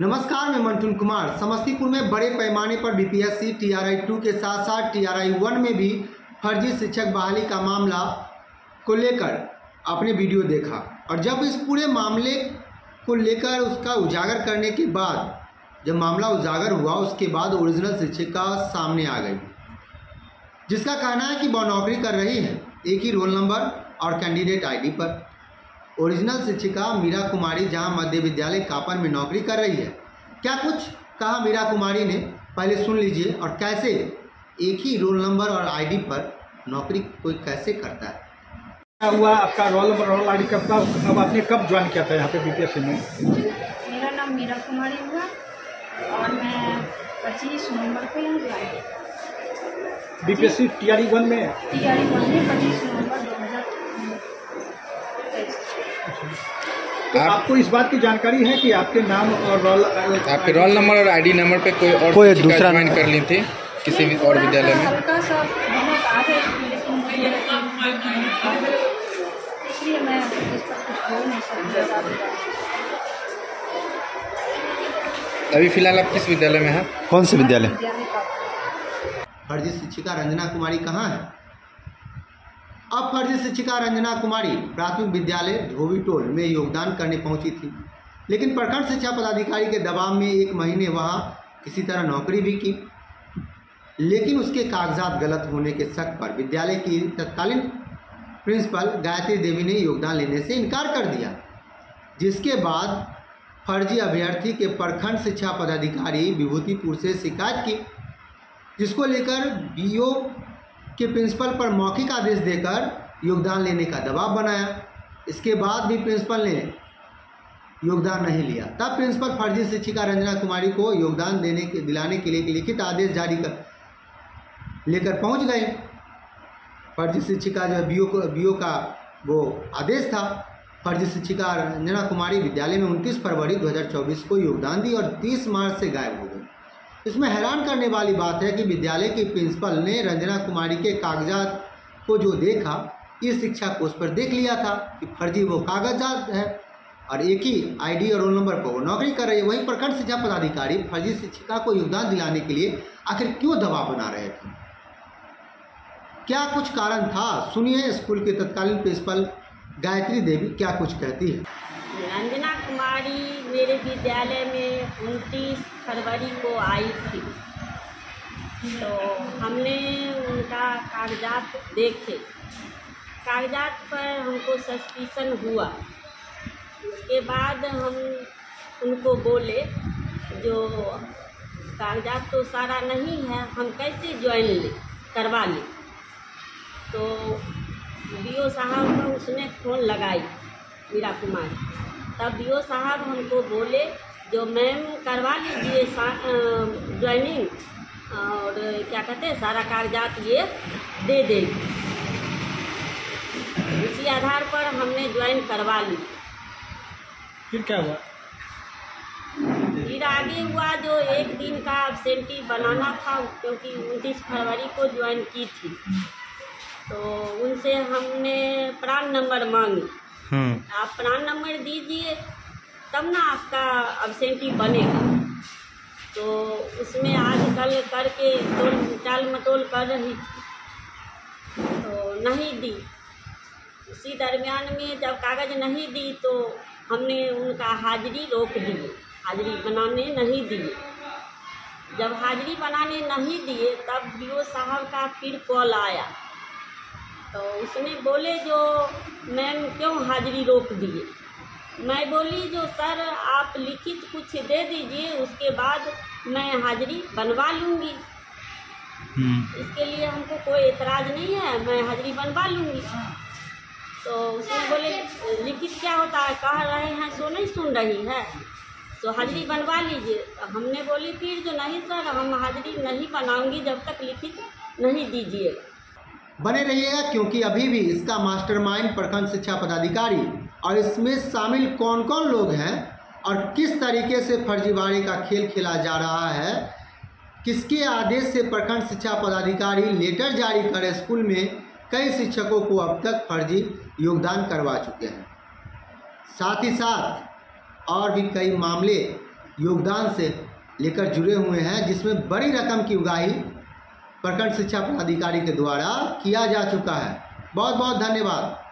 नमस्कार, मैं मंटू कुमार। समस्तीपुर में बड़े पैमाने पर बीपीएससी TRI-2 के साथ साथ TRI-1 में भी फर्जी शिक्षक बहाली का मामला को लेकर आपने वीडियो देखा और जब इस पूरे मामले को लेकर उसका उजागर करने के बाद जब मामला उजागर हुआ उसके बाद ओरिजिनल शिक्षिका सामने आ गई, जिसका कहना है कि वह नौकरी कर रही है एक ही रोल नंबर और कैंडिडेट आईडी पर। ओरिजिनल शिक्षिका मीरा कुमारी जहां मध्य विद्यालय कापर में नौकरी कर रही है। क्या कुछ कहा मीरा कुमारी ने, पहले सुन लीजिए। और कैसे एक ही रोल नंबर और आईडी पर नौकरी कोई कैसे करता है। क्या हुआ आपका रोल नंबर रोल आईडी कब आपने कब ज्वाइन किया था यहाँ पे बीपीएससी में? मेरा नाम मीरा कुमारी हुआ और मैं 25 नवंबर को यहाँ ज्वाइन किया। बीपीएससी TRI-1 में 25 नवंबर 2023। तो आपको इस बात की जानकारी है कि आपके नाम और आपके रोल नंबर और आईडी नंबर पे कोई दूसरा ज्वाइन कर ली थी किसी भी और विद्यालय में? हल्का सा बहुत आगे, लेकिन इसलिए मैं इस पर कुछ बोल नहीं सकती। अभी फिलहाल आप किस विद्यालय में हैं? कौन से विद्यालय? का फर्जी शिक्षिका रंजना कुमारी कहाँ है? अब फर्जी शिक्षिका रंजना कुमारी प्राथमिक विद्यालय धोबीटोल में योगदान करने पहुंची थी, लेकिन प्रखंड शिक्षा पदाधिकारी के दबाव में 1 महीने वहां किसी तरह नौकरी भी की, लेकिन उसके कागजात गलत होने के शक पर विद्यालय की तत्कालीन प्रिंसिपल गायत्री देवी ने योगदान लेने से इनकार कर दिया, जिसके बाद फर्जी अभ्यर्थी के प्रखंड शिक्षा पदाधिकारी विभूतिपुर से शिकायत की, जिसको लेकर BO के प्रिंसिपल पर मौखिक आदेश देकर योगदान लेने का दबाव बनाया। इसके बाद भी प्रिंसिपल ने योगदान नहीं लिया। तब प्रिंसिपल फर्जी शिक्षिका रंजना कुमारी को योगदान दिलाने के लिए लिखित आदेश जारी कर लेकर पहुंच गए। फर्जी शिक्षिका जो BO का वो आदेश था। फर्जी शिक्षिका रंजना कुमारी विद्यालय में 29 फरवरी 2024 को योगदान दी और 30 मार्च से गायब हो गई। इसमें हैरान करने वाली बात है कि विद्यालय के प्रिंसिपल ने रंजना कुमारी के कागजात को जो देखा, इस शिक्षा कोष पर देख लिया था कि फर्जी वो कागजात है और एक ही आईडी और रोल नंबर पर वो नौकरी कर रही है। वहीं प्रखंड शिक्षा पदाधिकारी फर्जी शिक्षिका को योगदान दिलाने के लिए आखिर क्यों दबाव बना रहे थे? क्या कुछ कारण था? सुनिए स्कूल के तत्कालीन प्रिंसिपल गायत्री देवी क्या कुछ कहती है। रंजना कुमारी मेरे विद्यालय में 29 फरवरी को आई थी, तो हमने उनका कागजात देखे। कागजात पर हमको सस्पिशन हुआ। उसके बाद हम उनको बोले जो कागजात तो सारा नहीं है, हम कैसे ज्वाइन करवा लें। तो BO साहब को उसने फ़ोन लगाई मीरा कुमारी। तब BO साहब हमको बोले जो मैम करवा लीजिए ज्वाइनिंग और क्या कहते हैं सारा कागजात ये दे देगी। इसी आधार पर हमने ज्वाइन करवा ली। फिर क्या हुआ? फिर आगे हुआ जो 1 दिन का एब्सेंटी बनाना था, क्योंकि 29 फरवरी को ज्वाइन की थी, तो उनसे हमने प्राण नंबर मांगी। आप प्राण नंबर दीजिए तब ना आपका एब्सेंटी बनेगा। तो उसमें आज कल करके टाल मटोल कर रही थी, तो नहीं दी। उसी दरमियान में जब कागज़ नहीं दी तो हमने उनका हाजिरी रोक दी, हाजिरी बनाने नहीं दिए। जब हाजिरी बनाने नहीं दिए तब BO साहब का फिर कॉल आया, तो उसने बोले जो मैम क्यों हाजिरी रोक दिए। मैं बोली जो सर आप लिखित कुछ दे दीजिए, उसके बाद मैं हाजिरी बनवा लूँगी। इसके लिए हमको कोई एतराज़ नहीं है, मैं हाजिरी बनवा लूँगी। तो उसने बोले लिखित क्या होता है, कह रहे हैं सो नहीं सुन रही है, तो हाजिरी बनवा लीजिए। हमने बोली फिर जो नहीं सर हम हाजिरी नहीं बनाऊँगी जब तक लिखित नहीं दीजिएगा। बने रहिएगा, क्योंकि अभी भी इसका मास्टरमाइंड प्रखंड शिक्षा पदाधिकारी और इसमें शामिल कौन कौन लोग हैं और किस तरीके से फर्जीवाड़े का खेल खेला जा रहा है, किसके आदेश से प्रखंड शिक्षा पदाधिकारी लेटर जारी कर स्कूल में कई शिक्षकों को अब तक फर्जी योगदान करवा चुके हैं। साथ ही साथ और भी कई मामले योगदान से लेकर जुड़े हुए हैं, जिसमें बड़ी रकम की उगाही प्रखंड शिक्षा पदाधिकारी के द्वारा किया जा चुका है। बहुत बहुत धन्यवाद।